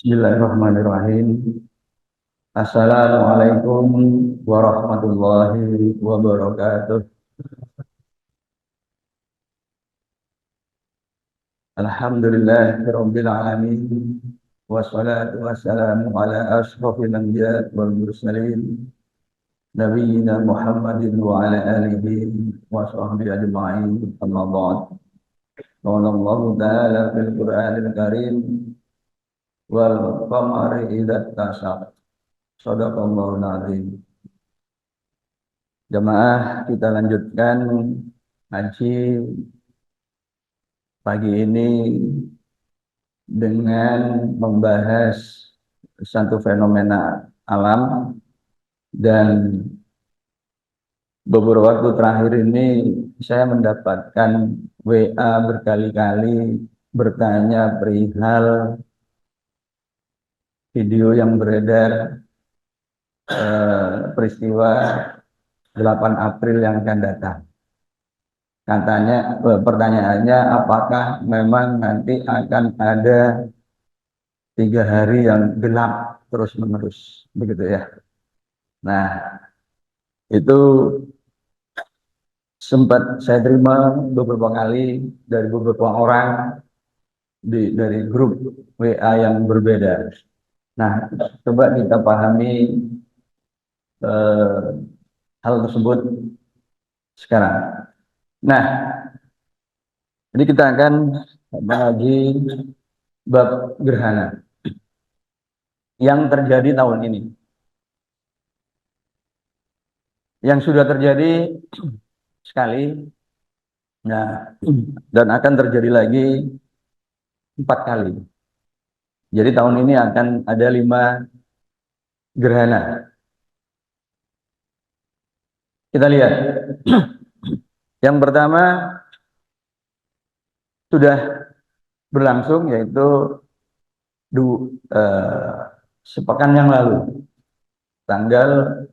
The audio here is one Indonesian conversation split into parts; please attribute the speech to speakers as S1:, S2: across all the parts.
S1: Bismillahirrahmanirrahim. Assalamualaikum warahmatullahi wabarakatuh. Alhamdulillahirabbil alamin. Wassalatu wassalamu ala asyrofil anbiya'i wal mursalin nabiyyina Muhammadin wa ala alihi wa sahbihi ajma'in. Amma ba'd. Qala Allah ta'ala fil Qur'anil Karim wal qamari idza tasaq. Shadaqallahul azim. Jamaah, kita lanjutkan ngaji pagi ini dengan membahas satu fenomena alam, dan beberapa waktu terakhir ini saya mendapatkan WA berkali-kali bertanya perihal video yang beredar peristiwa 8 April yang akan datang. Katanya, pertanyaannya, apakah memang nanti akan ada 3 hari yang gelap terus-menerus, begitu ya? Nah, itu sempat saya terima beberapa kali dari beberapa orang dari grup WA yang berbeda. Nah, coba kita pahami hal tersebut sekarang. Nah, jadi kita akan mengaji bab gerhana yang terjadi tahun ini, yang sudah terjadi sekali, nah, dan akan terjadi lagi 4 kali. Jadi tahun ini akan ada 5 gerhana. Kita lihat. Yang pertama sudah berlangsung, yaitu sepekan yang lalu, tanggal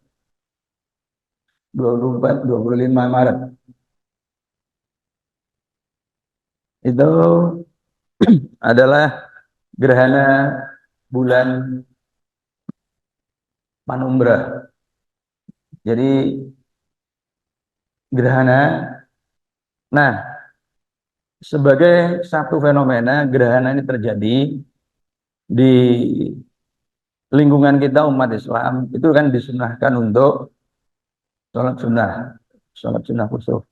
S1: 24-25 Maret. Itu adalah gerhana bulan Penumbra. Jadi gerhana, nah, sebagai satu fenomena, gerhana ini terjadi di lingkungan kita umat Islam, itu kan disunahkan untuk sholat sunnah khusus.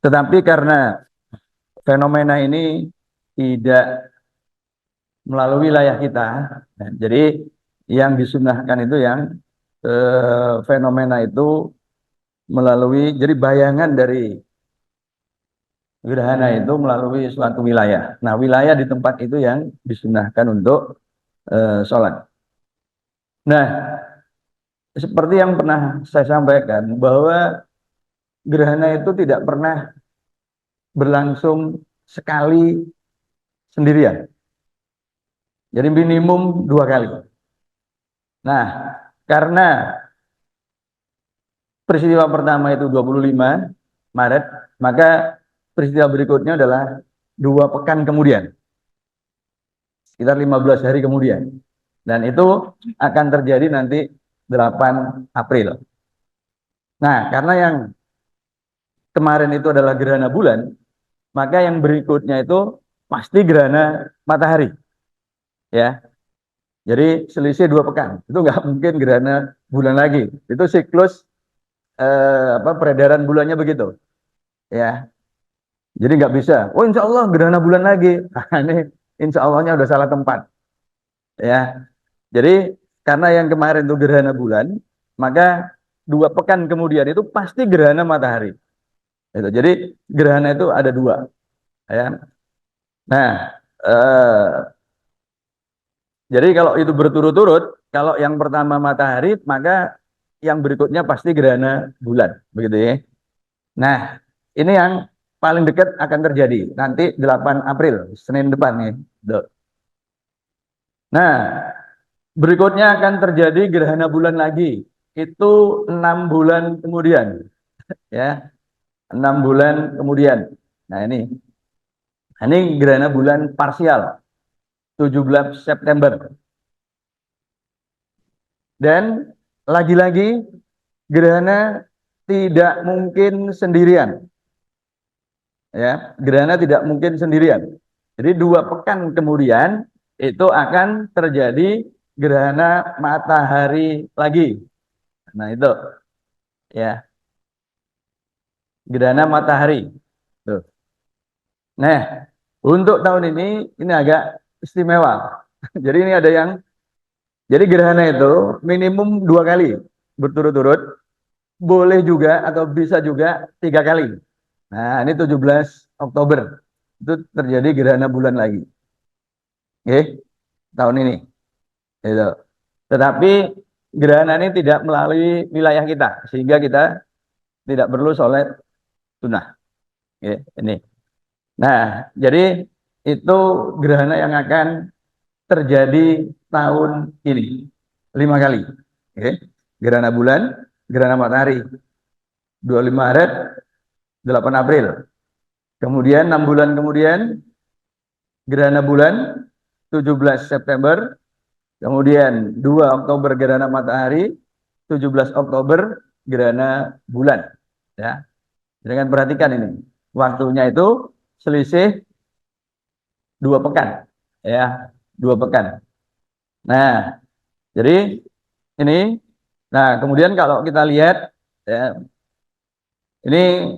S1: Tetapi karena fenomena ini tidak melalui wilayah kita, nah, jadi yang disunahkan itu yang fenomena itu melalui, jadi bayangan dari gerhana itu melalui suatu wilayah. Nah, wilayah di tempat itu yang disunahkan untuk sholat. Nah, seperti yang pernah saya sampaikan, bahwa gerhana itu tidak pernah berlangsung sekali sendirian. Jadi minimum 2 kali. Nah, karena peristiwa pertama itu 25 Maret, maka peristiwa berikutnya adalah 2 pekan kemudian, sekitar 15 hari kemudian. Dan itu akan terjadi nanti 8 April. Nah, karena yang kemarin itu adalah gerhana bulan, maka yang berikutnya itu pasti gerhana matahari. Ya, jadi selisih 2 pekan. Itu nggak mungkin gerhana bulan lagi. Itu siklus peredaran bulannya begitu. Ya, jadi nggak bisa. Oh, insya Allah gerhana bulan lagi. Nah, ini insya Allahnya udah salah tempat. Ya, jadi karena yang kemarin itu gerhana bulan, maka 2 pekan kemudian itu pasti gerhana matahari. Itu. Jadi gerhana itu ada 2. Ya. Nah, jadi kalau itu berturut-turut, kalau yang pertama matahari, maka yang berikutnya pasti gerhana bulan, begitu ya. Nah, ini yang paling dekat akan terjadi nanti 8 April, Senin depan nih. Nah, berikutnya akan terjadi gerhana bulan lagi. Itu 6 bulan kemudian, ya. 6 bulan kemudian. Nah, ini gerhana bulan parsial. 17 September. Dan lagi-lagi gerhana tidak mungkin sendirian. Ya, gerhana tidak mungkin sendirian. Jadi 2 pekan kemudian itu akan terjadi gerhana matahari lagi. Nah, itu ya, gerhana matahari. Tuh. Nah, untuk tahun ini agak istimewa. Jadi ini ada yang, jadi gerhana itu minimum 2 kali berturut-turut, boleh juga atau bisa juga 3 kali. Nah, ini 17 Oktober itu terjadi gerhana bulan lagi. Oke, tahun ini. Itu. Tetapi gerhana ini tidak melalui wilayah kita, sehingga kita tidak perlu sholat sunnah. Oke, ini. Nah, jadi itu gerhana yang akan terjadi tahun ini 5 kali. Oke. Gerhana bulan, gerhana matahari 25 Maret, 8 April. Kemudian 6 bulan kemudian gerhana bulan 17 September, kemudian 2 Oktober gerhana matahari, 17 Oktober gerhana bulan. Ya. Jangan perhatikan ini. Waktunya itu selisih 2 pekan. Ya, 2 pekan. Nah, jadi ini, nah kemudian kalau kita lihat, ya, ini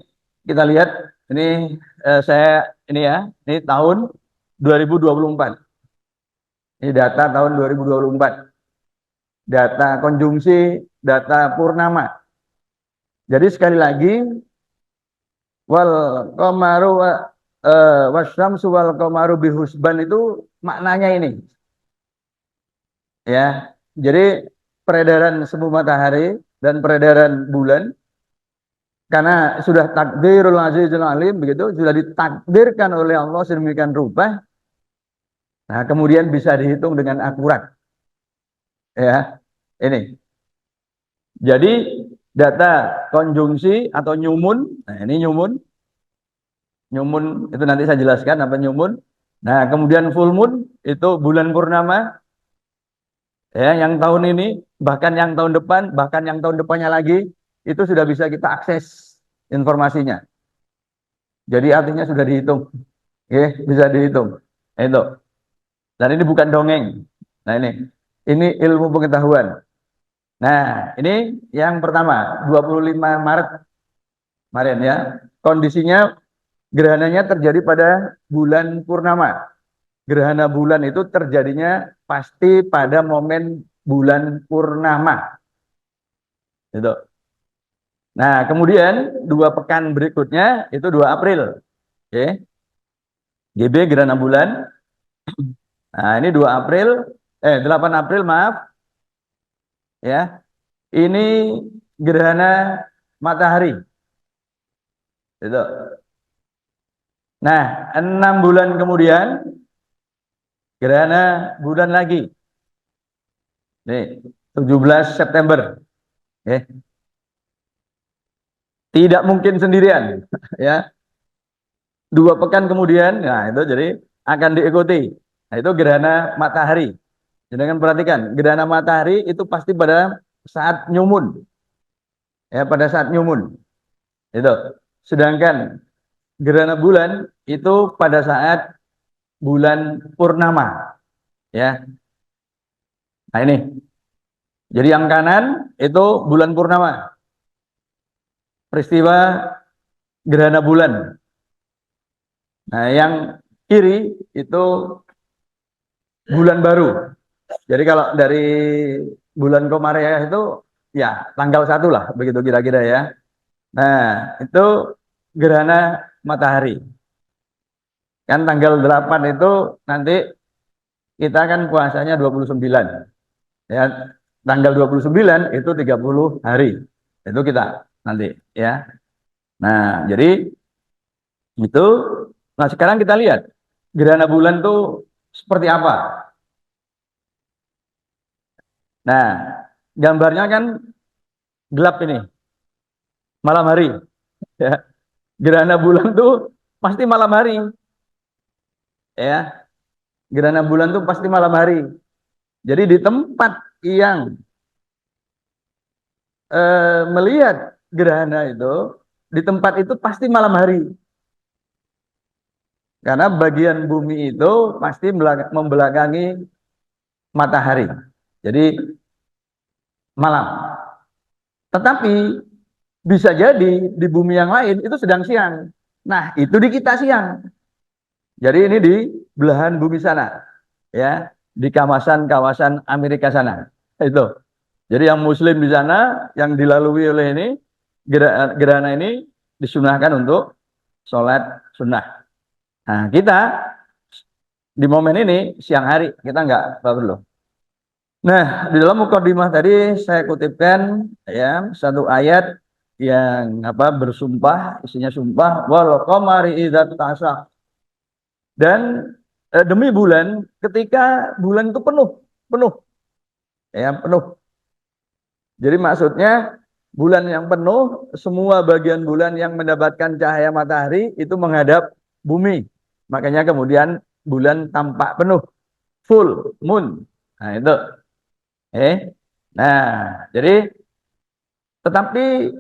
S1: kita lihat, ini saya ini ya, ini tahun 2024. Ini data tahun 2024. Data konjungsi, data purnama. Jadi sekali lagi, wal qamaru wasyamsu wal qamaru bihusban itu maknanya ini. Ya. Jadi peredaran semu matahari dan peredaran bulan karena sudah takdirul azizul alim, begitu, sudah ditakdirkan oleh Allah sedemikian rupa. Nah, kemudian bisa dihitung dengan akurat. Ya. Ini. Jadi data konjungsi atau nyumun, nah ini nyumun. Nyumun itu nanti saya jelaskan apa nyumun. Nah, kemudian full moon itu bulan purnama. Ya, yang tahun ini, bahkan yang tahun depan, bahkan yang tahun depannya lagi, itu sudah bisa kita akses informasinya. Jadi artinya sudah dihitung. Ya, bisa dihitung. Itu. Dan ini bukan dongeng. Nah, ini ilmu pengetahuan. Nah, ini yang pertama, 25 Maret kemarin ya. Kondisinya gerhananya terjadi pada bulan purnama. Gerhana bulan itu terjadinya pasti pada momen bulan purnama. Itu. Nah, kemudian 2 pekan berikutnya itu 2 April. Oke. GB gerhana bulan. Nah, ini 2 April, 8 April maaf. Ya. Ini gerhana matahari. Itu. Nah, 6 bulan kemudian gerhana bulan lagi. Nih, 17 September. Oke. Tidak mungkin sendirian. Ya. 2 pekan kemudian, nah itu jadi akan diikuti. Nah, itu gerhana matahari. Jangan perhatikan, gerhana matahari itu pasti pada saat nyumun. Ya, pada saat nyumun. Itu. Sedangkan gerhana bulan itu pada saat bulan purnama. Ya. Nah, ini. Jadi yang kanan itu bulan purnama. Peristiwa gerhana bulan. Nah, yang kiri itu bulan baru. Jadi kalau dari bulan Komariah itu ya tanggal 1 lah, begitu kira-kira ya. Nah, itu gerhana matahari. Kan tanggal 8 itu nanti kita kan puasanya 29. Ya, tanggal 29 itu 30 hari. Itu kita nanti ya. Nah, jadi itu, nah sekarang kita lihat gerhana bulan tuh seperti apa. Nah, gambarnya kan gelap ini, malam hari. Ya. Gerhana bulan tuh pasti malam hari. Ya. Gerhana bulan itu pasti malam hari. Jadi di tempat yang melihat gerhana itu, di tempat itu pasti malam hari. Karena bagian bumi itu pasti membelakangi matahari. Jadi malam. Tetapi bisa jadi di bumi yang lain itu sedang siang. Nah, itu di kita siang. Jadi ini di belahan bumi sana, ya, di kawasan-kawasan Amerika sana. Itu. Jadi yang Muslim di sana, yang dilalui oleh ini gerhana ini disunahkan untuk sholat sunnah. Nah, kita di momen ini siang hari kita nggak perlu. Nah, di dalam mukadimah tadi saya kutipkan ya satu ayat yang apa bersumpah, isinya sumpah wal qamari idza tasaq. Dan demi bulan ketika bulan itu penuh, penuh ya, penuh. Jadi maksudnya bulan yang penuh, semua bagian bulan yang mendapatkan cahaya matahari itu menghadap bumi. Makanya kemudian bulan tampak penuh, full moon. Nah, itu. Nah, jadi tetapi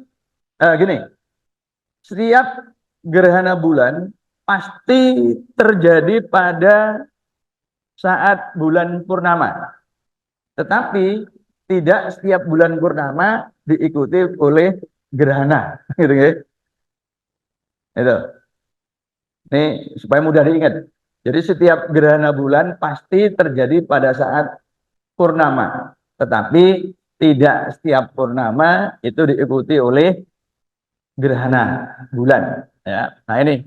S1: gini, setiap gerhana bulan pasti terjadi pada saat bulan purnama. Tetapi tidak setiap bulan purnama diikuti oleh gerhana, gitu ya. Itu. Ini supaya mudah diingat. Jadi setiap gerhana bulan pasti terjadi pada saat purnama. Tetapi tidak setiap purnama itu diikuti oleh gerhana bulan. Ya, nah ini.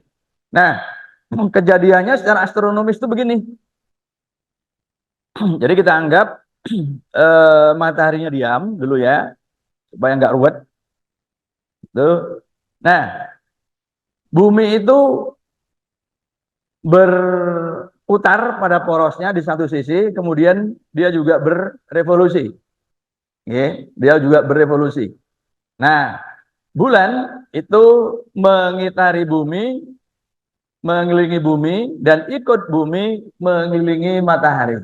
S1: Nah, kejadiannya secara astronomis itu begini. Jadi kita anggap mataharinya diam dulu ya, supaya nggak ruwet. Tuh. Nah, bumi itu berputar pada porosnya di satu sisi, kemudian dia juga berevolusi. Dia juga berevolusi. Nah, bulan itu mengitari bumi, mengelilingi bumi, dan ikut bumi mengelilingi matahari.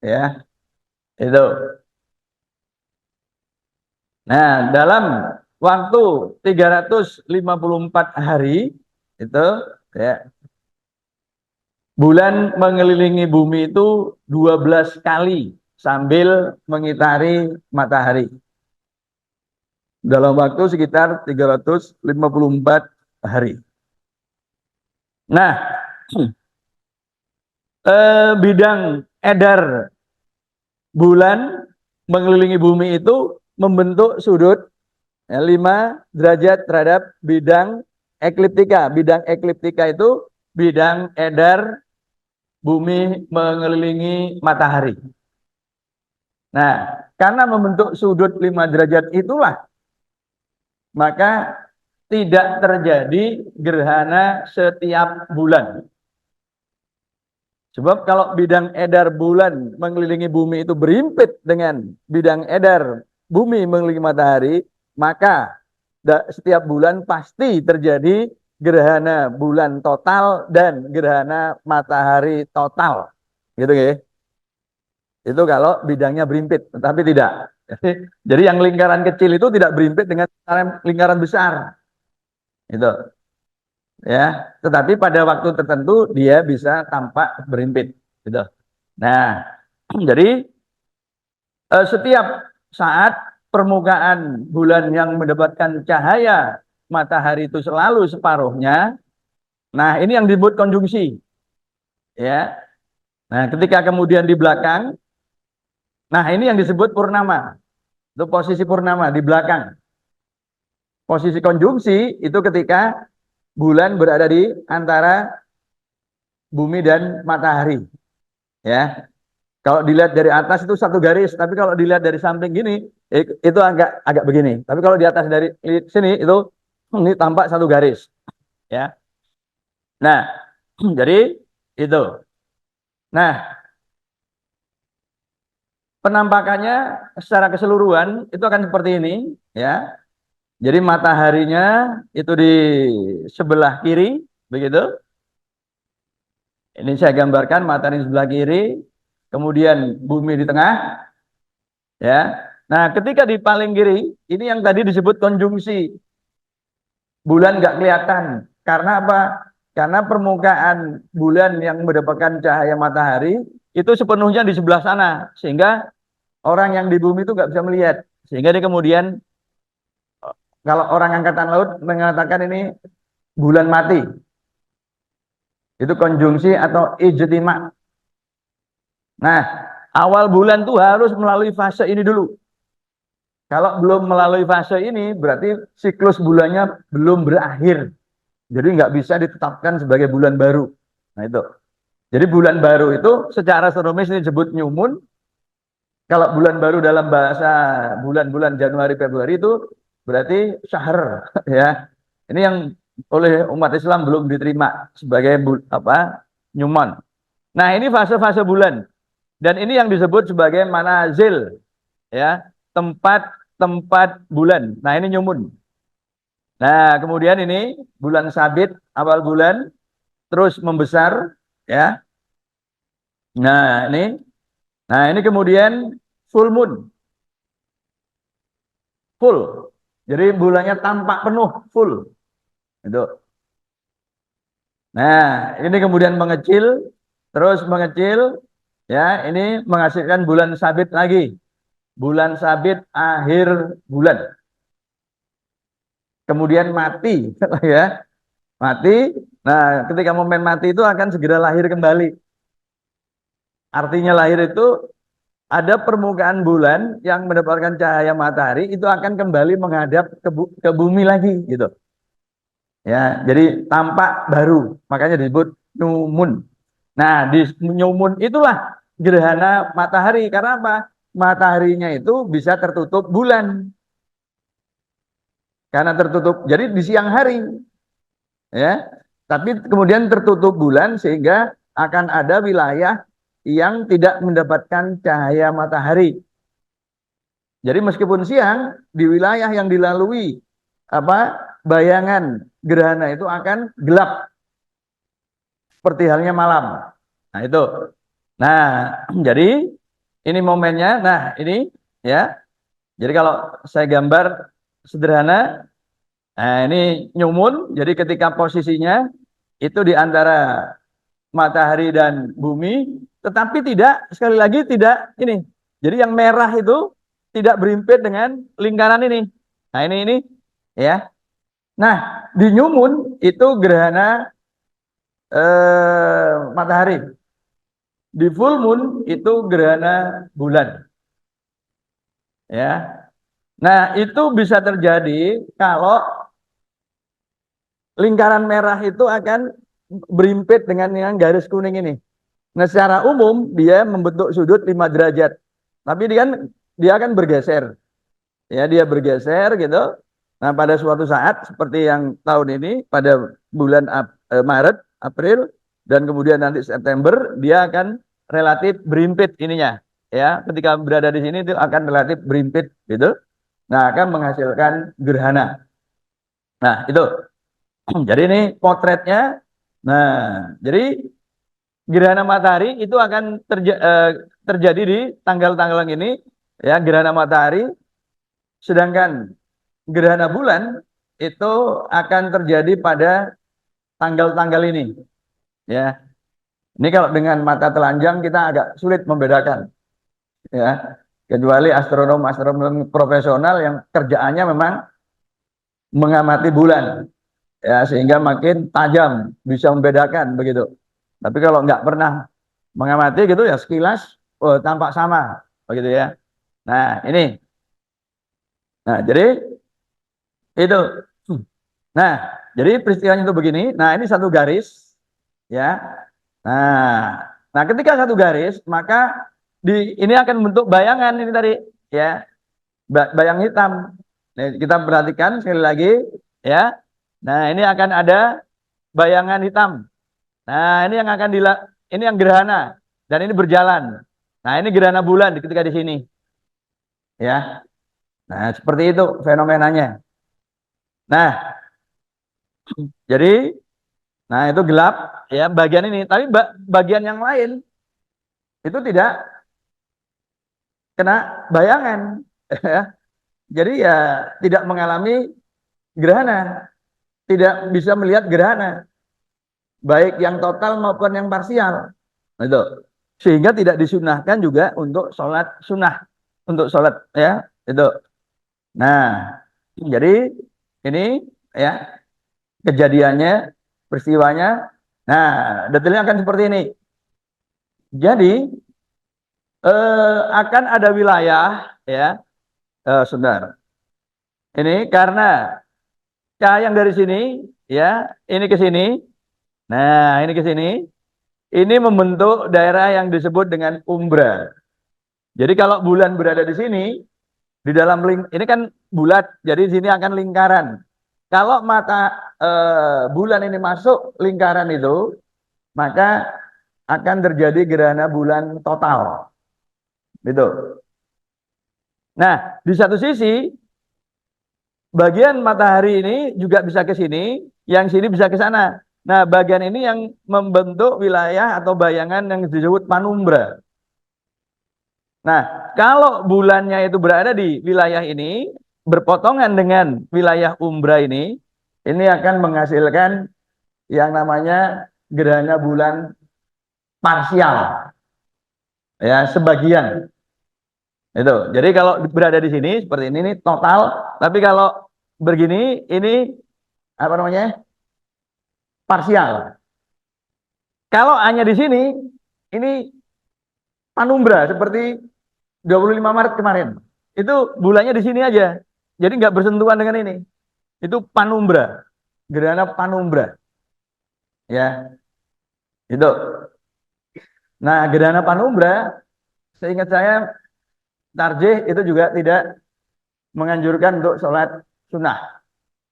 S1: Ya, itu. Nah, dalam waktu 354 hari itu ya, bulan mengelilingi bumi itu 12 kali sambil mengitari matahari. Dalam waktu sekitar 354 hari. Nah, bidang edar bulan mengelilingi bumi itu membentuk sudut 5 derajat terhadap bidang ekliptika. Bidang ekliptika itu bidang edar bumi mengelilingi matahari. Nah, karena membentuk sudut 5 derajat itulah, maka tidak terjadi gerhana setiap bulan. Sebab kalau bidang edar bulan mengelilingi bumi itu berimpit dengan bidang edar bumi mengelilingi matahari, maka setiap bulan pasti terjadi gerhana bulan total dan gerhana matahari total. Gitu ya. Itu kalau bidangnya berimpit, tetapi tidak. Jadi yang lingkaran kecil itu tidak berimpit dengan lingkaran besar. Itu. Ya, tetapi pada waktu tertentu dia bisa tampak berimpit. Gitu. Nah, jadi setiap saat permukaan bulan yang mendapatkan cahaya matahari itu selalu separuhnya. Nah, ini yang disebut konjungsi. Ya. Nah, ketika kemudian di belakang, nah ini yang disebut purnama. Itu posisi purnama di belakang. Posisi konjungsi itu ketika bulan berada di antara bumi dan matahari. Ya. Kalau dilihat dari atas itu satu garis, tapi kalau dilihat dari samping gini, itu agak begini. Tapi kalau di atas dari sini itu ini tampak satu garis. Ya. Nah, jadi itu. Nah, penampakannya secara keseluruhan itu akan seperti ini, ya. Jadi mataharinya itu di sebelah kiri, begitu. Ini saya gambarkan matahari di sebelah kiri, kemudian bumi di tengah, ya. Nah, ketika di paling kiri, ini yang tadi disebut konjungsi. Bulan nggak kelihatan. Karena apa? Karena permukaan bulan yang mendapatkan cahaya matahari itu sepenuhnya di sebelah sana, sehingga orang yang di bumi itu nggak bisa melihat. Sehingga dia kemudian, kalau orang angkatan laut mengatakan ini bulan mati, itu konjungsi atau ijtima. Nah, awal bulan tuh harus melalui fase ini dulu. Kalau belum melalui fase ini, berarti siklus bulannya belum berakhir. Jadi nggak bisa ditetapkan sebagai bulan baru. Nah itu. Jadi bulan baru itu secara astronomis ini disebut new moon. Kalau bulan baru dalam bahasa bulan-bulan Januari Februari itu berarti syahr, ya. Ini yang oleh umat Islam belum diterima sebagai new moon. Nah, ini fase-fase bulan. Dan ini yang disebut sebagai manazil, ya, tempat-tempat bulan. Nah, ini new moon. Nah, kemudian ini bulan sabit, awal bulan, terus membesar, ya. Nah ini kemudian full moon, full. Jadi bulannya tampak penuh, full. Itu. Nah, ini kemudian mengecil, terus mengecil, ya. Ini menghasilkan bulan sabit lagi, bulan sabit akhir bulan. Kemudian mati, ya, mati. Nah, ketika momen mati itu akan segera lahir kembali. Artinya lahir itu ada permukaan bulan yang mendapatkan cahaya matahari itu akan kembali menghadap ke bumi lagi gitu. Ya, jadi tampak baru, makanya disebut new moon. Nah, di new moon itulah gerhana matahari. Karena apa? Mataharinya itu bisa tertutup bulan. Karena tertutup, jadi di siang hari, ya. Tapi kemudian tertutup bulan sehingga akan ada wilayah yang tidak mendapatkan cahaya matahari. Jadi meskipun siang, di wilayah yang dilalui bayangan gerhana itu akan gelap seperti halnya malam. Nah, itu. Nah, jadi ini momennya. Nah, ini, ya. Jadi kalau saya gambar sederhana, nah ini new moon. Jadi ketika posisinya itu di antara matahari dan bumi, tetapi tidak, sekali lagi tidak ini. Jadi yang merah itu tidak berimpit dengan lingkaran ini. Nah, ini ya. Nah, di new moon itu gerhana matahari. Di full moon itu gerhana bulan. Ya. Nah, itu bisa terjadi kalau lingkaran merah itu akan berimpit dengan yang garis kuning ini. Nah, secara umum dia membentuk sudut 5 derajat. Tapi dia akan bergeser. Ya, dia bergeser gitu. Nah, pada suatu saat seperti yang tahun ini pada bulan Maret, April, dan kemudian nanti September dia akan relatif berimpit ininya. Ya, ketika berada di sini itu akan relatif berimpit gitu. Nah, akan menghasilkan gerhana. Nah, itu. Jadi ini potretnya. Nah, jadi gerhana matahari itu akan terjadi di tanggal-tanggal ini, ya, gerhana matahari. Sedangkan gerhana bulan itu akan terjadi pada tanggal-tanggal ini, ya. Ini kalau dengan mata telanjang kita agak sulit membedakan, ya. Kecuali astronom profesional yang kerjaannya memang mengamati bulan, ya, sehingga makin tajam bisa membedakan begitu. Tapi kalau nggak pernah mengamati gitu ya sekilas, oh, tampak sama begitu ya. Nah, ini. Nah, jadi itu. Nah, jadi peristiwanya itu begini. Nah, ini satu garis, ya. Nah, ketika satu garis, maka ini akan membentuk bayangan ini tadi, ya, bayang hitam. Nih, kita perhatikan sekali lagi, ya. Nah, ini akan ada bayangan hitam. Nah, ini yang ini yang gerhana dan ini berjalan. Nah, ini gerhana bulan ketika di sini, ya. Nah, seperti itu fenomenanya. Nah, jadi Nah, itu gelap ya bagian ini, tapi bagian yang lain itu tidak kena bayangan ya. Jadi ya tidak mengalami gerhana, tidak bisa melihat gerhana, baik yang total maupun yang parsial. Nah, itu. Sehingga tidak disunahkan juga untuk sholat sunnah, untuk sholat ya itu. Nah, jadi ini ya kejadiannya, peristiwanya. Nah, detailnya akan seperti ini. Jadi akan ada wilayah ya, sebentar. Ini karena cahaya yang dari sini ya, ini ke sini. Nah, ini ke sini. Ini membentuk daerah yang disebut dengan umbra. Jadi kalau bulan berada di sini, di dalam ini kan bulat, jadi di sini akan lingkaran. Kalau mata bulan ini masuk lingkaran itu, maka akan terjadi gerhana bulan total. Gitu. Nah, di satu sisi bagian matahari ini juga bisa ke sini, yang sini bisa ke sana. Nah, bagian ini yang membentuk wilayah atau bayangan yang disebut panumbra. Nah, kalau bulannya itu berada di wilayah ini, berpotongan dengan wilayah umbra ini akan menghasilkan yang namanya gerhana bulan parsial, ya sebagian. Itu. Jadi kalau berada di sini seperti ini total, tapi kalau begini ini apa namanya? Parsial. Kalau hanya di sini ini panumbra seperti 25 Maret kemarin. Itu bulannya di sini aja. Jadi nggak bersentuhan dengan ini. Itu panumbra. Gerhana panumbra. Ya, itu. Nah, gerhana panumbra seingat saya tarjih itu juga tidak menganjurkan untuk sholat sunnah.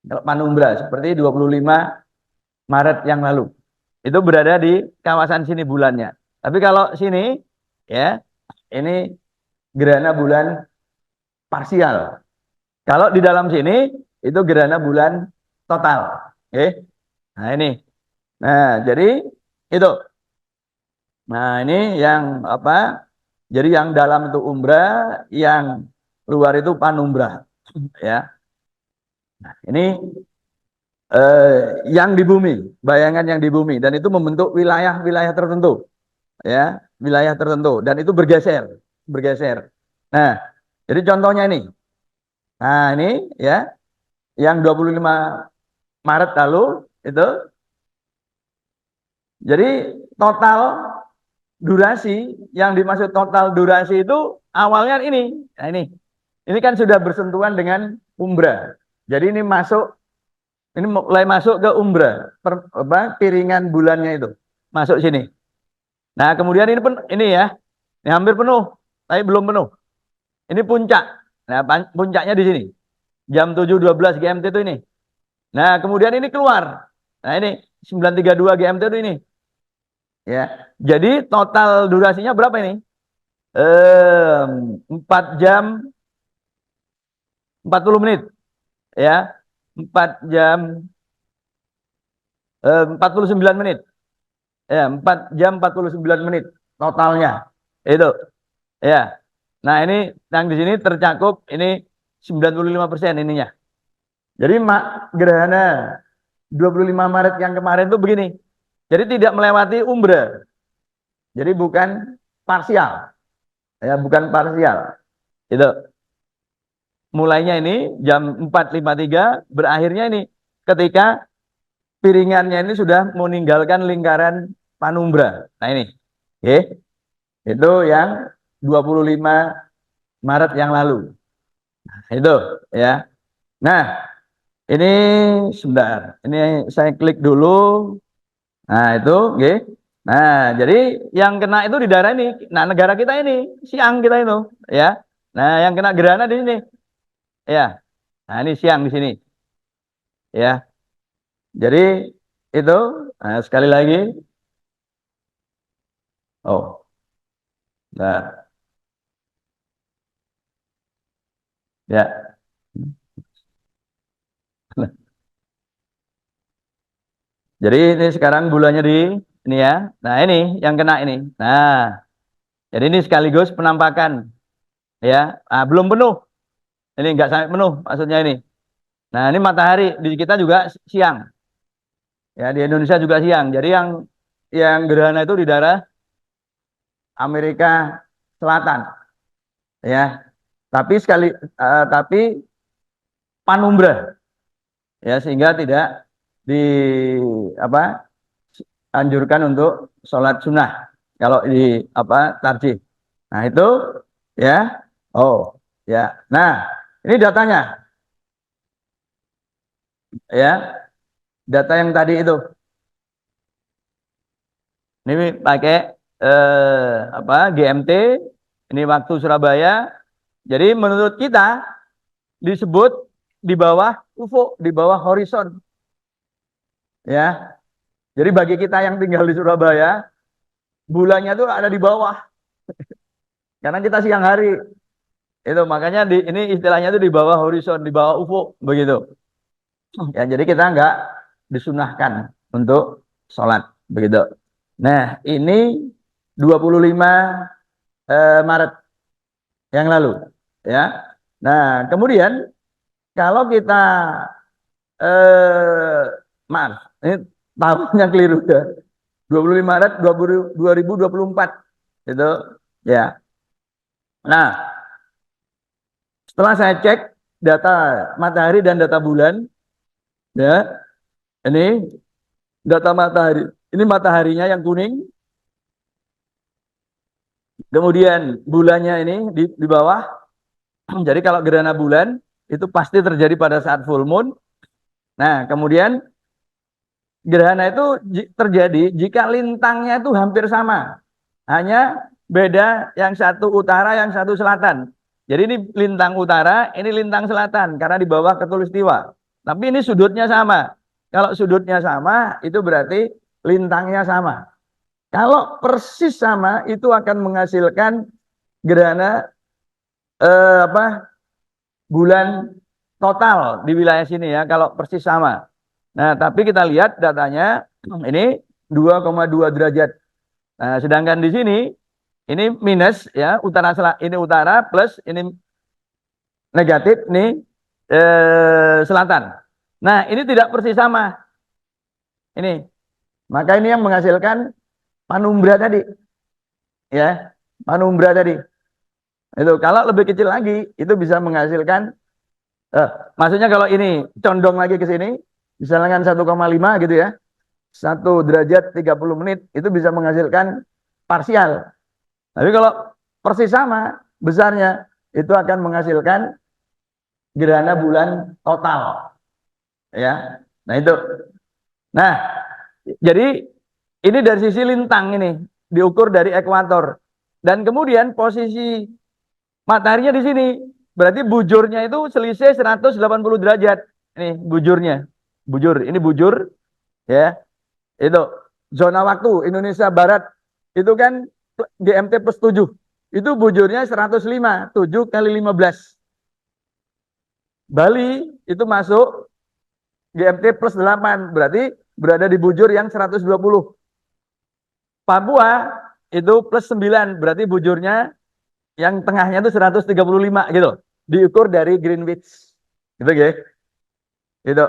S1: Kalau panumbra seperti 25 Maret yang lalu. Itu berada di kawasan sini bulannya. Tapi kalau sini ya, ini gerhana bulan parsial. Kalau di dalam sini itu gerhana bulan total. Oke. Nah, ini. Nah, jadi itu. Nah, ini yang apa? Jadi yang dalam itu umbra, yang luar itu panumbra, ya. Nah, ini yang di bumi, bayangan yang di bumi, dan itu membentuk wilayah-wilayah tertentu, ya, wilayah tertentu, dan itu bergeser, bergeser. Nah, jadi contohnya ini. Nah, ini ya, yang 25 Maret lalu itu, jadi total durasi yang dimaksud total durasi itu awalnya ini. Nah, ini kan sudah bersentuhan dengan umbra. Jadi ini masuk, ini mulai masuk ke umbra, piringan bulannya itu masuk sini. Nah, kemudian ini pun ini ya, ini hampir penuh, tapi belum penuh. Ini puncak. Nah, puncaknya di sini. Jam 7.12 GMT itu ini. Nah, kemudian ini keluar. Nah, ini 9.32 GMT itu ini. Ya. Jadi total durasinya berapa ini? 4 jam 40 menit ya. 4 jam 49 menit. Ya, 4 jam 49 menit totalnya. Itu. Ya. Nah, ini yang di sini tercakup ini 95% ininya. Jadi gerhana 25 Maret yang kemarin itu begini. Jadi tidak melewati umbra. Jadi bukan parsial. Ya, bukan parsial. Itu. Mulainya ini jam 4.53, berakhirnya ini ketika piringannya ini sudah meninggalkan lingkaran panumbra. Nah, ini. Oke. Itu yang 25 Maret yang lalu. Itu ya. Nah, ini sebentar. Ini saya klik dulu. Nah, itu, oke. Nah, jadi yang kena itu di daerah ini. Nah, negara kita ini, siang kita itu, ya. Nah, yang kena gerhana di sini, ya. Nah, ini siang di sini, ya. Jadi itu, nah, sekali lagi. Oh, nah, ya. Jadi ini sekarang bulannya di ini ya. Nah, ini yang kena ini. Nah, jadi ini sekaligus penampakan ya. Ah, belum penuh. Ini enggak sampai penuh maksudnya ini. Nah, ini matahari di kita juga siang. Ya, di Indonesia juga siang. Jadi yang gerhana itu di daerah Amerika Selatan ya. Tapi panumbra ya sehingga tidak di apa anjurkan untuk sholat sunnah kalau di tarjih. Nah itu ya, oh ya. Nah ini datanya ya, data yang tadi itu. Ini pakai GMT. Ini waktu Surabaya. Jadi menurut kita disebut di bawah UFO, di bawah horizon. Ya. Jadi bagi kita yang tinggal di Surabaya, bulannya tuh ada di bawah. Karena kita siang hari. Itu makanya ini istilahnya itu di bawah horizon, di bawah UFO begitu. Ya, jadi kita nggak disunahkan untuk sholat begitu. Nah, ini 25 Maret yang lalu ya. Nah, kemudian kalau kita maaf, ini tahunnya keliru ya. 25 Maret 2024 itu ya. Nah, setelah saya cek data matahari dan data bulan ya, ini data matahari. Ini mataharinya yang kuning. Kemudian bulannya ini di bawah. Jadi kalau gerhana bulan itu pasti terjadi pada saat full moon. Nah, kemudian gerhana itu terjadi jika lintangnya itu hampir sama. Hanya beda yang satu utara, yang satu selatan. Jadi ini lintang utara, ini lintang selatan karena di bawah khatulistiwa. Tapi ini sudutnya sama. Kalau sudutnya sama, itu berarti lintangnya sama. Kalau persis sama, itu akan menghasilkan gerhana bulan total di wilayah sini ya. Kalau persis sama. Nah, tapi kita lihat datanya ini 2,2 derajat. Nah, sedangkan di sini ini minus ya, ini utara plus ini negatif nih selatan. Nah, ini tidak persis sama. Ini. Maka ini yang menghasilkan panumbra tadi. Ya, panumbra tadi. Itu kalau lebih kecil lagi itu bisa menghasilkan maksudnya kalau ini condong lagi ke sini misalnya 1,5 gitu ya. 1 derajat 30 menit itu bisa menghasilkan parsial. Tapi kalau persis sama besarnya itu akan menghasilkan gerhana bulan total. Ya. Nah, itu. Nah, jadi ini dari sisi lintang ini diukur dari ekuator. Dan kemudian posisi mataharinya di sini. Berarti bujurnya itu selisih 180 derajat. Ini bujurnya. Bujur, ini bujur ya. Itu zona waktu Indonesia Barat itu kan GMT plus 7. Itu bujurnya 105, 7 kali 15. Bali itu masuk GMT plus 8, berarti berada di bujur yang 120. Papua itu plus 9, berarti bujurnya yang tengahnya itu 135 gitu. Diukur dari Greenwich. Gitu ya. Gitu.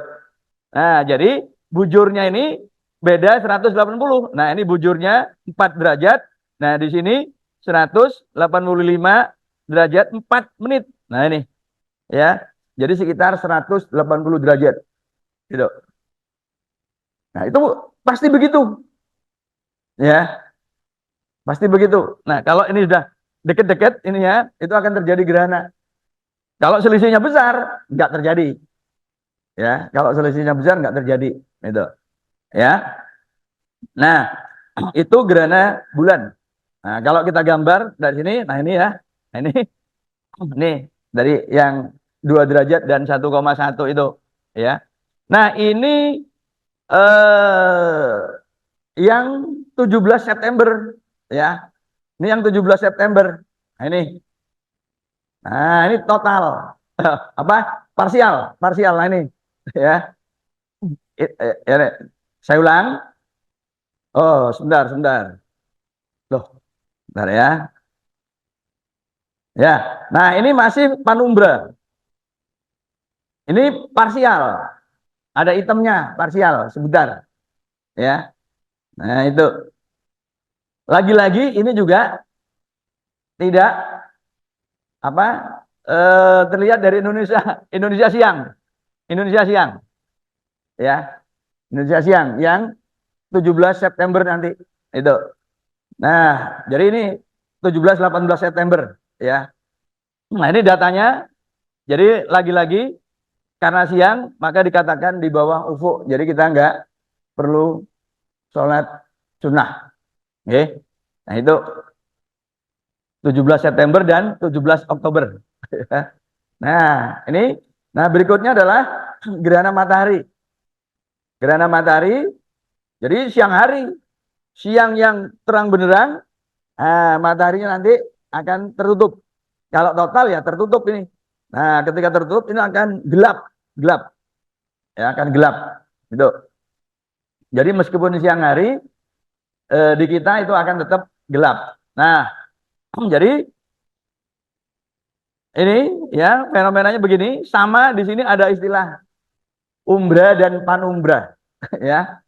S1: Nah, jadi bujurnya ini beda 180. Nah, ini bujurnya 4 derajat. Nah, di sini 185 derajat 4 menit. Nah, ini ya. Jadi sekitar 180 derajat. Gitu. Nah, itu pasti begitu. Ya, pasti begitu. Nah, kalau ini sudah deket-deket ini ya, itu akan terjadi gerhana. Kalau selisihnya besar, nggak terjadi. Ya, kalau selisihnya besar nggak terjadi. Itu. Ya. Nah, itu gerhana bulan. Nah, kalau kita gambar dari sini, nah ini ya, nah ini dari yang 2 derajat dan 1,1 itu, ya. Nah, ini yang 17 September, ya. Ini yang 17 September. Nah, ini. Nah, ini total apa? Parsial, parsial. Nah, ini, ya. Ya, Saya ulang. Oh, sebentar, sebentar. Loh, sebentar ya. Ya. Nah, ini masih panumbra. Ini parsial. Ada itemnya, parsial. Sebentar. Ya. Nah, itu. Lagi-lagi ini juga tidak apa terlihat dari Indonesia Indonesia siang. Indonesia siang. Ya. Indonesia siang yang 17 September nanti. Itu. Nah, jadi ini 17-18 September ya. Nah, ini datanya. Jadi lagi-lagi karena siang maka dikatakan di bawah ufuk. Jadi kita nggak perlu sholat sunnah. Oke. Nah, itu 17 September dan 17 Oktober. Nah, ini berikutnya adalah gerhana matahari. Gerhana matahari jadi siang hari, siang yang terang benderang, mataharinya nanti akan tertutup. Kalau total ya tertutup ini. Nah, ketika tertutup ini akan gelap, gelap. Ya, akan gelap. Itu. Jadi meskipun siang hari di kita itu akan tetap gelap. Nah, jadi ini ya fenomenanya begini, sama di sini ada istilah umbra dan panumbra ya.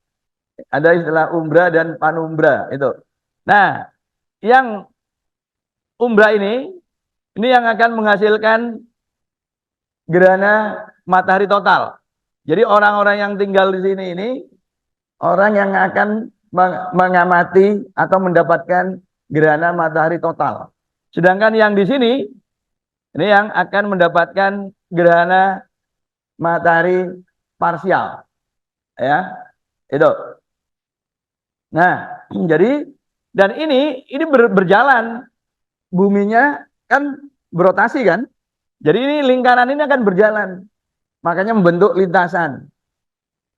S1: Ada istilah umbra dan panumbra itu. Nah, yang umbra ini yang akan menghasilkan gerhana matahari total. Jadi orang-orang yang tinggal di sini ini orang yang akan mengamati atau mendapatkan gerhana matahari total. Sedangkan yang di sini ini yang akan mendapatkan gerhana matahari parsial. Ya, itu. Nah, jadi dan ini berjalan, buminya kan berotasi kan. Jadi ini lingkaran ini akan berjalan. Makanya membentuk lintasan.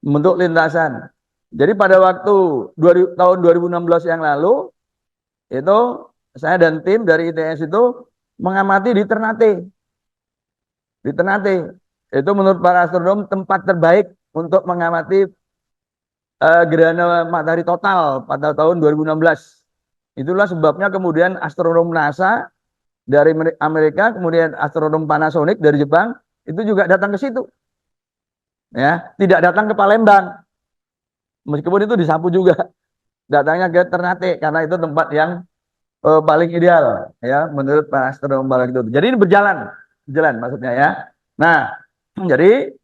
S1: Membentuk lintasan. Jadi pada waktu tahun 2016 yang lalu itu saya dan tim dari ITS itu mengamati di Ternate. Di Ternate. Itu menurut para astronom tempat terbaik untuk mengamati gerhana matahari total pada tahun 2016. Itulah sebabnya kemudian astronom NASA dari Amerika, kemudian astronom Panasonic dari Jepang itu juga datang ke situ. Ya, tidak datang ke Palembang. Meskipun itu disapu juga. Datangnya ke Ternate karena itu tempat yang paling ideal ya menurut para astronom itu. Jadi ini berjalan maksudnya ya. Nah, jadi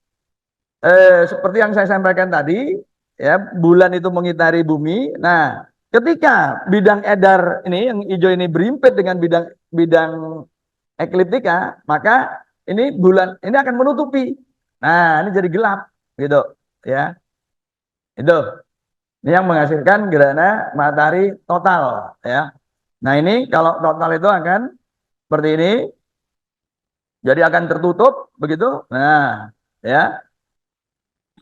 S1: seperti yang saya sampaikan tadi, ya bulan itu mengitari bumi. Nah, ketika bidang edar ini yang hijau ini berimpit dengan bidang ekliptika, maka ini bulan ini akan menutupi. Nah, ini jadi gelap, gitu, ya. Itu ini yang menghasilkan gerhana matahari total, ya. Nah, ini kalau total itu akan seperti ini, jadi akan tertutup, begitu. Nah, ya.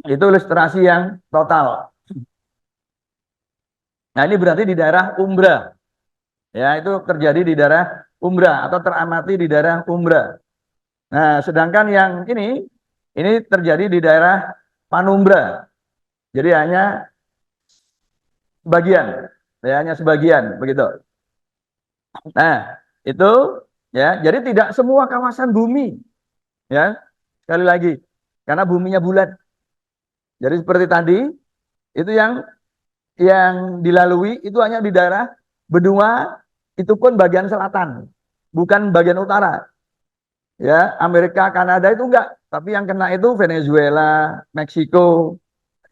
S1: Itu ilustrasi yang total. Nah, ini berarti di daerah umbra. Ya, itu terjadi di daerah umbra atau teramati di daerah umbra. Nah, sedangkan yang ini terjadi di daerah panumbra. Jadi hanya sebagian, ya, hanya sebagian begitu. Nah, itu ya, jadi tidak semua kawasan bumi, ya. Sekali lagi, karena buminya bulat. Jadi seperti tadi, itu yang dilalui itu hanya di daerah benua, itu pun bagian selatan, bukan bagian utara. Ya, Amerika, Kanada itu enggak, tapi yang kena itu Venezuela, Meksiko,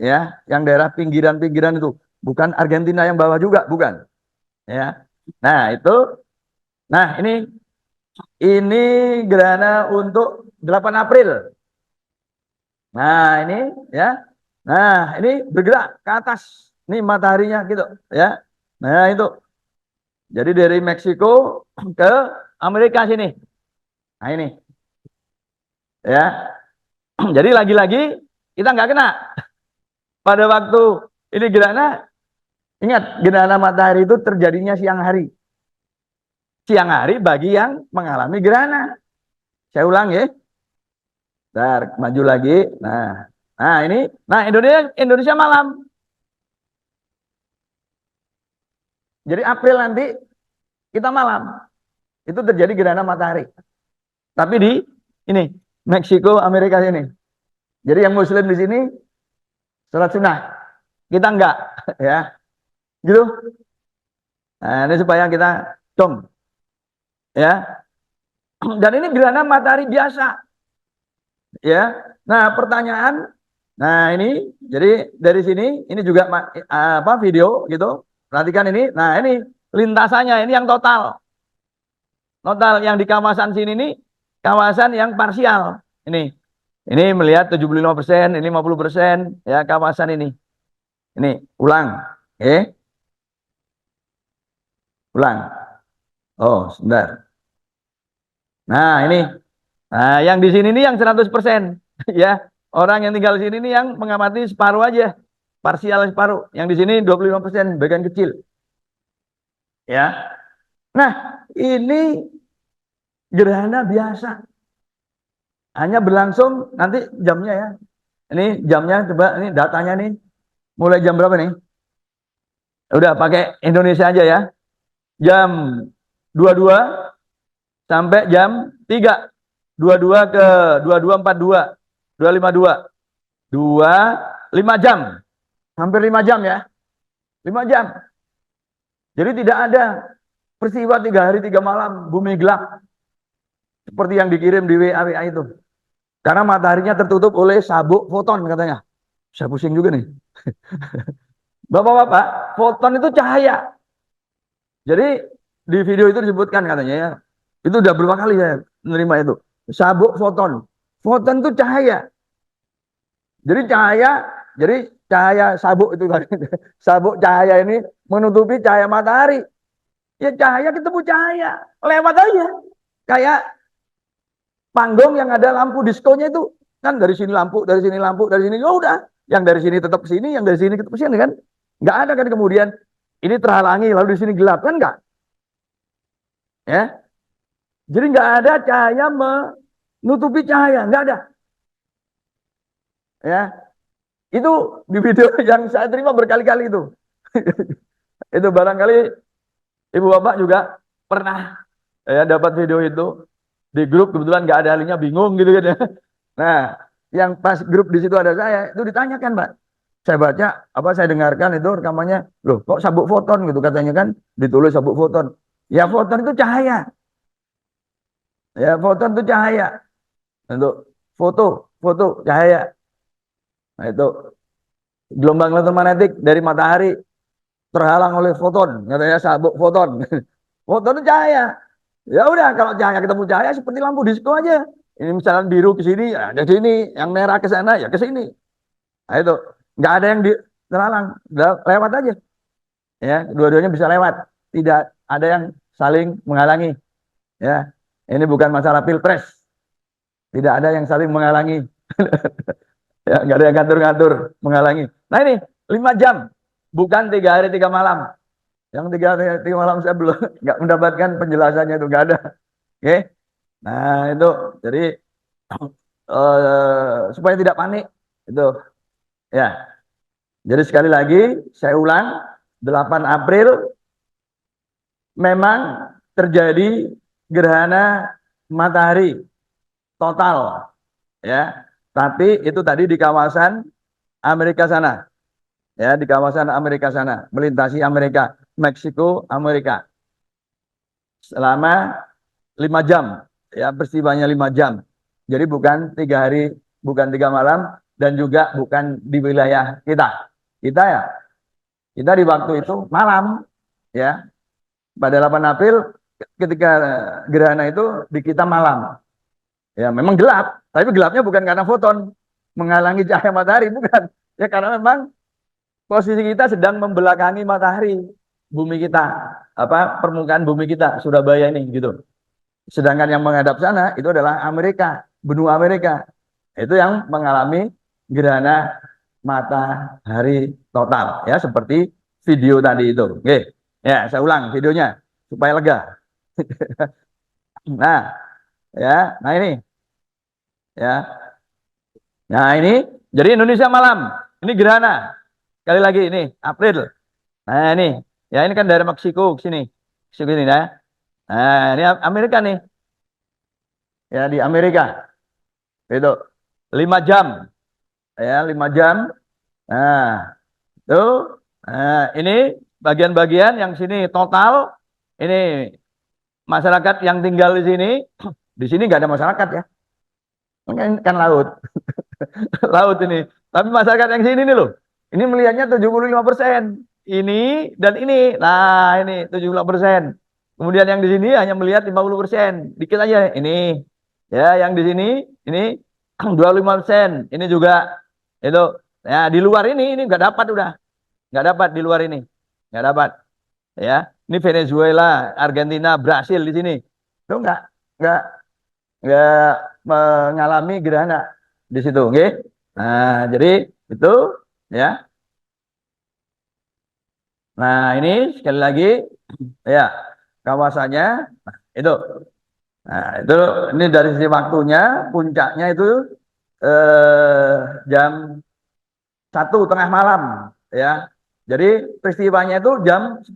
S1: ya, yang daerah pinggiran-pinggiran itu, bukan Argentina yang bawah juga, bukan. Ya. Nah, ini gerhana untuk 8 April. Nah, ini ya. Nah, ini bergerak ke atas. Ini mataharinya gitu, ya. Nah, itu. Jadi dari Meksiko ke Amerika sini. Nah, ini. Ya. Jadi lagi-lagi kita nggak kena. Pada waktu ini gerhana, ingat gerhana matahari itu terjadinya siang hari. Siang hari bagi yang mengalami gerhana. Saya ulang ya. Bentar, maju lagi. Nah, Indonesia malam. Jadi April nanti kita malam itu terjadi gerhana matahari. Tapi di ini Meksiko, Amerika sini. Jadi yang Muslim di sini sholat sunnah, kita enggak, ya, gitu. Nah, ini supaya kita dong, ya. Dan ini gerhana matahari biasa, ya. Nah, pertanyaan, nah ini, jadi dari sini, ini juga apa video gitu. Perhatikan ini. Nah, ini lintasannya, ini yang total. Total yang di kawasan sini nih, kawasan yang parsial. Ini melihat 75%, ini 50%, ya kawasan ini. Ini ulang, ulang. Oh, sebentar. Nah, ini. Nah, yang di sini nih yang 100%. Ya, orang yang tinggal di sini nih yang mengamati separuh aja. Parsial separuh. Yang di sini 25%, bagian kecil. Ya. Nah, ini gerhana biasa. Hanya berlangsung nanti jamnya ya. Ini jamnya coba ini datanya nih. Mulai jam berapa nih? Udah pakai Indonesia aja ya. Jam 22 sampai jam 3. 22 ke 22.42. 252. 5 jam. Hampir 5 jam ya. 5 jam. Jadi tidak ada peristiwa 3 hari 3 malam bumi gelap seperti yang dikirim di WA itu. Karena mataharinya tertutup oleh sabuk foton katanya. Saya pusing juga nih. Bapak-bapak, foton itu cahaya. Jadi di video itu disebutkan katanya ya. Itu udah berapa kali saya menerima itu. Sabuk foton. Foton itu cahaya. Jadi cahaya sabuk itu tadi. Sabuk cahaya ini menutupi cahaya matahari. Ya cahaya ketemu cahaya. Lewat aja. Kayak panggung yang ada lampu diskonya itu. Kan dari sini lampu, dari sini lampu, dari sini. Ya udah. Yang dari sini tetap ke sini, yang dari sini tetap ke sini kan. Nggak ada kan kemudian ini terhalangi lalu di sini gelap kan nggak? Ya. Jadi nggak ada cahaya menutupi cahaya, nggak ada. Ya. Itu di video yang saya terima berkali-kali itu. Itu barangkali ibu bapak juga pernah ya dapat video itu di grup, kebetulan nggak ada ahlinya, bingung gitu kan ya. Nah, yang pas grup di situ ada saya, itu ditanyakan, Pak. Saya baca, apa saya dengarkan itu rekamannya, loh kok sabuk foton gitu katanya kan, ditulis sabuk foton. Ya foton itu cahaya. Ya foton itu cahaya. Untuk foto, foto cahaya. Nah itu gelombang elektromagnetik dari matahari terhalang oleh foton, katanya sabuk foton. Foton itu cahaya. Ya udah, kalau cahaya ketemu cahaya seperti lampu disko aja. Ini misalnya biru ke sini, ya ke sini, yang merah ke sana, ya ke sini. Nah itu nggak ada yang terhalang, lewat aja. Ya, dua-duanya bisa lewat. Tidak ada yang saling menghalangi. Ya, ini bukan masalah pilpres. Tidak ada yang saling menghalangi. Ya, nggak ada yang ngatur-ngatur menghalangi. Nah ini 5 jam, bukan 3 hari 3 malam. Yang 3 hari 3 malam saya belum nggak mendapatkan penjelasannya itu nggak ada. Oke, nah itu jadi supaya tidak panik itu ya. Jadi sekali lagi saya ulang, 8 April memang terjadi gerhana matahari total ya. Tapi itu tadi di kawasan Amerika sana. Ya, di kawasan Amerika sana, melintasi Amerika, Meksiko, Amerika. Selama 5 jam, ya peristiwanya 5 jam. Jadi bukan 3 hari, bukan 3 malam, dan juga bukan di wilayah kita. Kita ya, kita di waktu itu malam, ya. Pada 8 April, ketika gerhana itu di kita malam. Ya, memang gelap, tapi gelapnya bukan karena foton menghalangi cahaya matahari, bukan. Ya karena memang posisi kita sedang membelakangi matahari, bumi kita, apa permukaan bumi kita, Surabaya ini gitu. Sedangkan yang menghadap sana itu adalah Amerika, benua Amerika. Itu yang mengalami gerhana matahari total ya, seperti video tadi itu. Oke. Ya, saya ulang videonya supaya lega. Nah, ya. Nah ini ya. Nah ini jadi Indonesia malam. Ini gerhana. Sekali lagi ini April. Nah ini Ya, ini kan dari Meksiko ke sini. Meksiko ini ya. Nah, ini Amerika nih. Ya, di Amerika. Itu 5 jam. Ya, 5 jam. Nah, itu. Nah, ini bagian-bagian yang sini total. Ini masyarakat yang tinggal di sini. Di sini nggak ada masyarakat ya. Kan laut. Laut ini. Tapi masyarakat yang sini nih loh. Ini melihatnya 75%. Ini dan ini. Nah, ini 75%. Kemudian yang di sini hanya melihat 50%. Dikit aja ini. Ya, yang di sini ini 25%. Ini juga itu. Ya, di luar ini nggak dapat udah. Nggak dapat di luar ini. Nggak dapat. Ya, ini Venezuela, Argentina, Brasil di sini. Itu nggak nggak mengalami gerhana di situ, oke? Nah, jadi itu ya. Nah, ini sekali lagi ya kawasannya itu. Nah, itu ini dari sisi waktunya puncaknya itu jam 1 tengah malam ya. Jadi peristiwanya itu jam 10,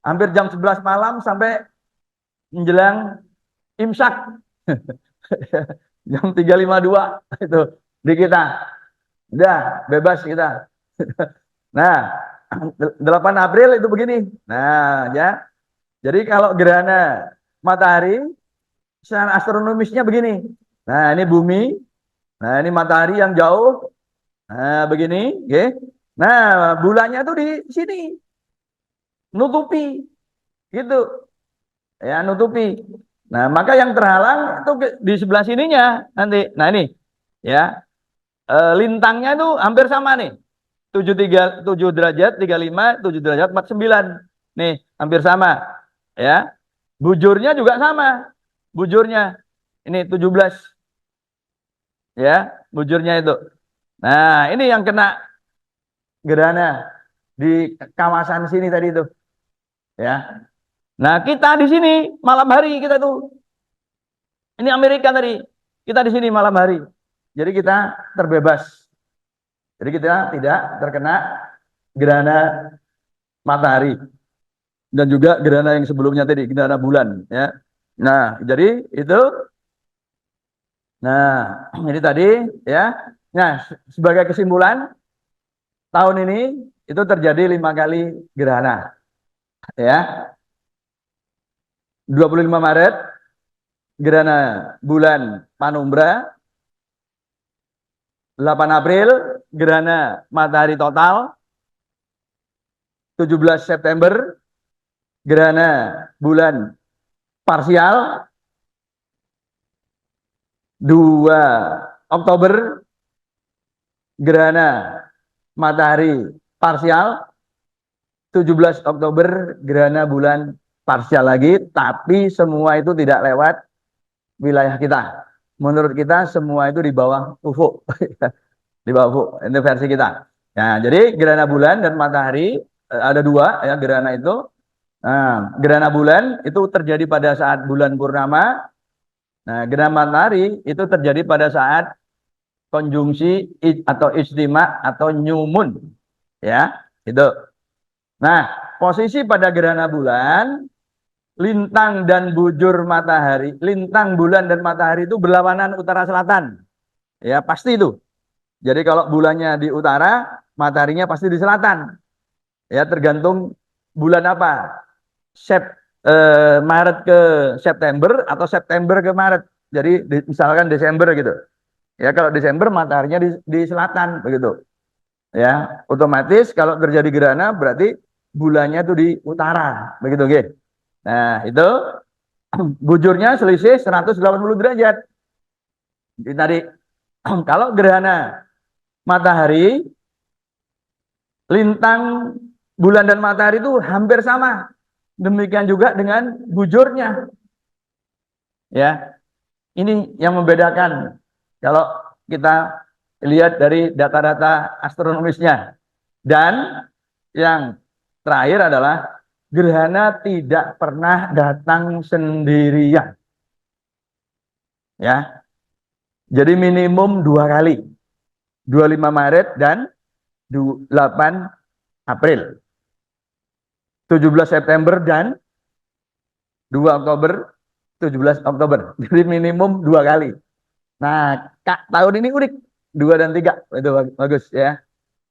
S1: hampir jam 11 malam sampai menjelang imsak. Jam 3.52 itu di kita. Udah bebas kita. Nah, 8 April itu begini. Nah, ya. Jadi kalau gerhana matahari secara astronomisnya begini. Nah, ini bumi. Nah, ini matahari yang jauh. Nah, begini, oke. Nah, bulannya tuh di sini nutupi gitu. Ya, nutupi. Nah, maka yang terhalang itu di sebelah sininya nanti. Nah, ini ya. Lintangnya itu hampir sama nih. 7 derajat 35, 7 derajat 49. Nih, hampir sama. Ya. Bujurnya juga sama. Bujurnya ini 17 ya, bujurnya itu. Nah, ini yang kena gerhana di kawasan sini tadi itu, ya. Nah, kita di sini malam hari kita tuh. Ini Amerika tadi. Kita di sini malam hari. Jadi kita terbebas. Jadi kita tidak terkena gerhana matahari dan juga gerhana yang sebelumnya tadi, gerhana bulan, ya. Nah, jadi itu. Nah, ini tadi ya. Nah, sebagai kesimpulan, tahun ini itu terjadi 5 kali gerhana, ya. 25 Maret gerhana bulan Penumbra, 8 April gerhana matahari total, 17 September gerhana bulan parsial, 2 Oktober gerhana matahari parsial, 17 Oktober gerhana bulan parsial lagi, tapi semua itu tidak lewat wilayah kita. Menurut kita semua itu di bawah ufuk. Di bawah ufuk, itu versi kita. Nah, jadi gerhana bulan dan matahari ada 2 ya gerhana itu. Nah, gerhana bulan itu terjadi pada saat bulan purnama. Nah, gerhana matahari itu terjadi pada saat konjungsi atau ijtima atau new moon. Ya, itu. Nah, posisi pada gerhana bulan, lintang dan bujur matahari, lintang bulan dan matahari itu berlawanan utara selatan. Ya, pasti itu. Jadi kalau bulannya di utara, mataharinya pasti di selatan. Ya, tergantung bulan apa. Maret ke September atau September ke Maret. Jadi misalkan Desember gitu. Ya, kalau Desember mataharinya di selatan begitu. Ya, otomatis kalau terjadi gerhana berarti bulannya itu di utara begitu, gitu. Nah, itu bujurnya selisih 180 derajat. Jadi tadi kalau gerhana matahari, lintang bulan dan matahari itu hampir sama. Demikian juga dengan bujurnya. Ya, ini yang membedakan kalau kita lihat dari data-data astronomisnya. Dan yang terakhir adalah gerhana tidak pernah datang sendirian. Ya. Jadi minimum 2 kali. 25 Maret dan 8 April. 17 September dan 2 Oktober, 17 Oktober. Jadi minimum 2 kali. Nah, Kak, tahun ini unik. 2 dan 3. Itu bagus ya.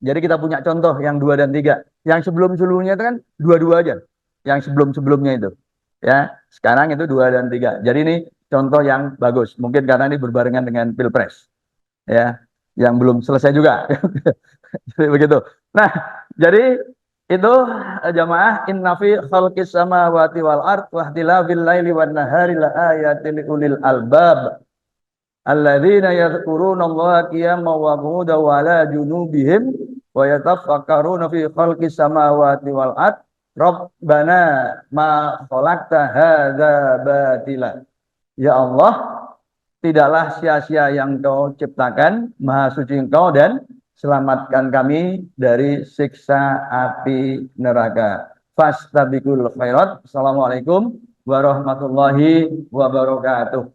S1: Jadi kita punya contoh yang 2 dan 3. Yang sebelum-sebelumnya itu kan 2-2 aja. Yang sebelum-sebelumnya itu. Ya, sekarang itu 2 dan 3. Jadi ini contoh yang bagus. Mungkin karena ini berbarengan dengan Pilpres. Ya, yang belum selesai juga. Jadi begitu. Nah, jadi itu jamaah inna fi khalqis samawati wal ard wa ikhtilafil laili wan nahari la ayatin ulil albab alladzina yadhkuruna Allaha qiyaman wa qu'udan wa ala junubihim wa yatafakkaruna fi khalqis samawati wal ard rabbana ma khalaqta hadza batila. Ya Allah, tidaklah sia-sia yang Kau ciptakan, maha suci Engkau, dan selamatkan kami dari siksa api neraka. Fastabiqul khairat. Assalamualaikum warahmatullahi wabarakatuh.